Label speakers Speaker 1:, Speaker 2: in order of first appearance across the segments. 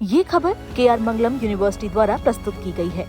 Speaker 1: ये खबर KR मंगलम university द्वारा प्रस्तुत की गई है।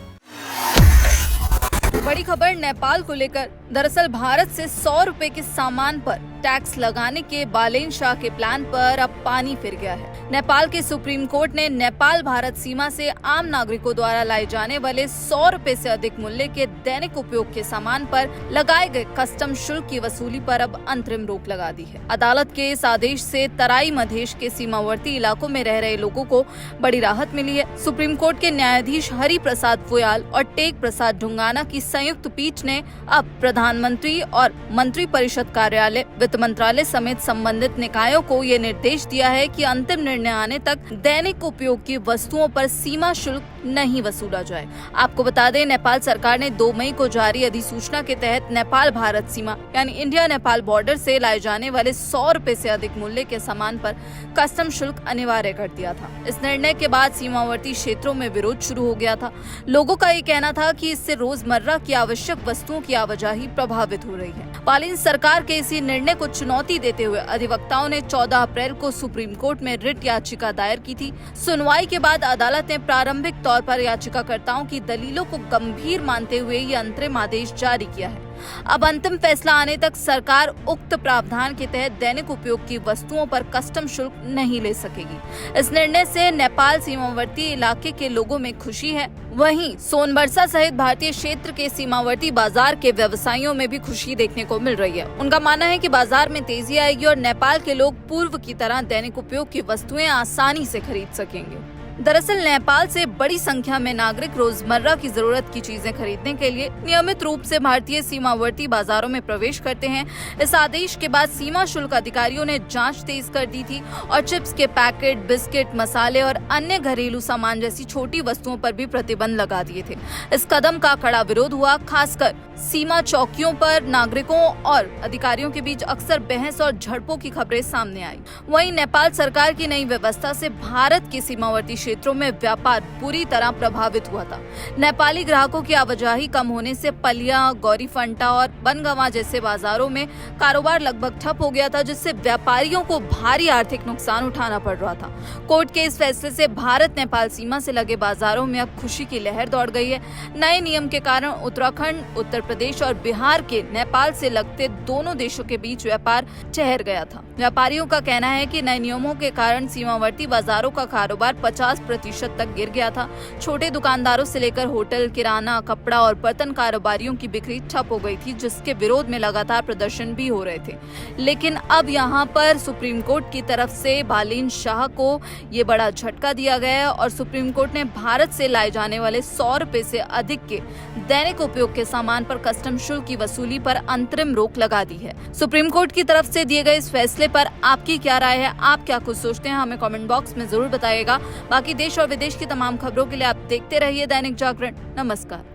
Speaker 2: बड़ी खबर नेपाल को लेकर। दरअसल भारत से 100 रुपए के सामान पर टैक्स लगाने के बालेन शाह के प्लान पर अब पानी फिर गया है। नेपाल के सुप्रीम कोर्ट ने नेपाल भारत सीमा से आम नागरिकों द्वारा लाए जाने वाले 100 रुपए से अधिक मूल्य के दैनिक उपयोग के सामान पर लगाए गए कस्टम शुल्क की वसूली पर अब अंतरिम रोक लगा दी है। अदालत के इस आदेश से तराई मधेश के सीमावर्ती इलाकों में रह रहे लोगों को बड़ी राहत मिली है। सुप्रीम कोर्ट के न्यायाधीश हरि प्रसाद फुयाल और टेक प्रसाद ढुंगाना की संयुक्त पीठ ने अब प्रधानमंत्री और मंत्री परिषद कार्यालय, वित्त मंत्रालय समेत संबंधित निकायों को ये निर्देश दिया है कि अंतिम निर्णय आने तक दैनिक उपयोग की वस्तुओं पर सीमा शुल्क नहीं वसूला जाए। आपको बता दें, नेपाल सरकार ने 2 मई को जारी अधिसूचना के तहत नेपाल भारत सीमा यानी इंडिया नेपाल बॉर्डर से लाए जाने वाले 100 रुपए से अधिक मूल्य के सामान पर कस्टम शुल्क अनिवार्य कर दिया था। इस निर्णय के बाद सीमावर्ती क्षेत्रों में विरोध शुरू हो गया था। लोगों का ये कहना था कि इससे रोजमर्रा की आवश्यक वस्तुओं की आवाजाही प्रभावित हो रही है। बालिन सरकार के इसी निर्णय को चुनौती देते हुए अधिवक्ताओं ने 14 अप्रैल को सुप्रीम कोर्ट में रिट याचिका दायर की थी। सुनवाई के बाद अदालत ने प्रारंभिक तौर पर याचिकाकर्ताओं की दलीलों को गंभीर मानते हुए ये अंतरिम आदेश जारी किया है। अब अंतिम फैसला आने तक सरकार उक्त प्रावधान के तहत दैनिक उपयोग की वस्तुओं पर कस्टम शुल्क नहीं ले सकेगी। इस निर्णय से नेपाल सीमावर्ती इलाके के लोगों में खुशी है। वहीं सोनबरसा सहित भारतीय क्षेत्र के सीमावर्ती बाजार के व्यवसायियों में भी खुशी देखने को मिल रही है। उनका मानना है कि बाजार में तेजी आएगी और नेपाल के लोग पूर्व की तरह दैनिक उपयोग की वस्तुएं आसानी से खरीद सकेंगे। दरअसल नेपाल से बड़ी संख्या में नागरिक रोजमर्रा की जरूरत की चीजें खरीदने के लिए नियमित रूप से भारतीय सीमावर्ती बाजारों में प्रवेश करते हैं। इस आदेश के बाद सीमा शुल्क अधिकारियों ने जांच तेज कर दी थी और चिप्स के पैकेट, बिस्किट, मसाले और अन्य घरेलू सामान जैसी छोटी वस्तुओं पर भी प्रतिबंध लगा दिए थे। इस कदम का कड़ा विरोध हुआ। खासकर सीमा चौकियों पर नागरिकों और अधिकारियों के बीच अक्सर बहस और झड़पों की खबरें सामने आई। वहीं नेपाल सरकार की नई व्यवस्था से भारत के सीमावर्ती क्षेत्रों में व्यापार बुरी तरह प्रभावित हुआ था। नेपाली ग्राहकों की आवाजाही कम होने से पलिया, गौरीफंटा और बनगवा जैसे बाजारों में कारोबार लगभग ठप हो गया था, जिससे व्यापारियों को भारी आर्थिक नुकसान उठाना पड़ रहा था। कोर्ट के इस फैसले से भारत नेपाल सीमा से लगे बाजारों में अब खुशी की लहर दौड़ गई है। नए नियम के कारण उत्तराखंड, उत्तर प्रदेश और बिहार के नेपाल से लगते दोनों देशों के बीच व्यापार ठहर गया था। व्यापारियों का कहना है कि नए नियमों के कारण सीमावर्ती बाजारों का कारोबार 50% तक गिर गया था। छोटे दुकानदारों से लेकर होटल, किराना, कपड़ा और बर्तन कारोबारियों की बिक्री ठप हो गई थी, जिसके विरोध में लगातार प्रदर्शन भी हो रहे थे। लेकिन अब यहाँ पर सुप्रीम कोर्ट की तरफ से बालेन शाह को ये बड़ा झटका दिया गया है और सुप्रीम कोर्ट ने भारत से लाए जाने वाले 100 रुपए से अधिक के दैनिक उपयोग के सामान पर कस्टम शुल्क की वसूली पर अंतरिम रोक लगा दी है। सुप्रीम कोर्ट की तरफ से दिए गए इस फैसले पर आपकी क्या राय है? आप क्या कुछ सोचते हैं? हमें कमेंट बॉक्स में जरूर बताइएगा। बाकी देश और विदेश की तमाम खबरों के लिए आप देखते रहिए दैनिक जागरण। नमस्कार।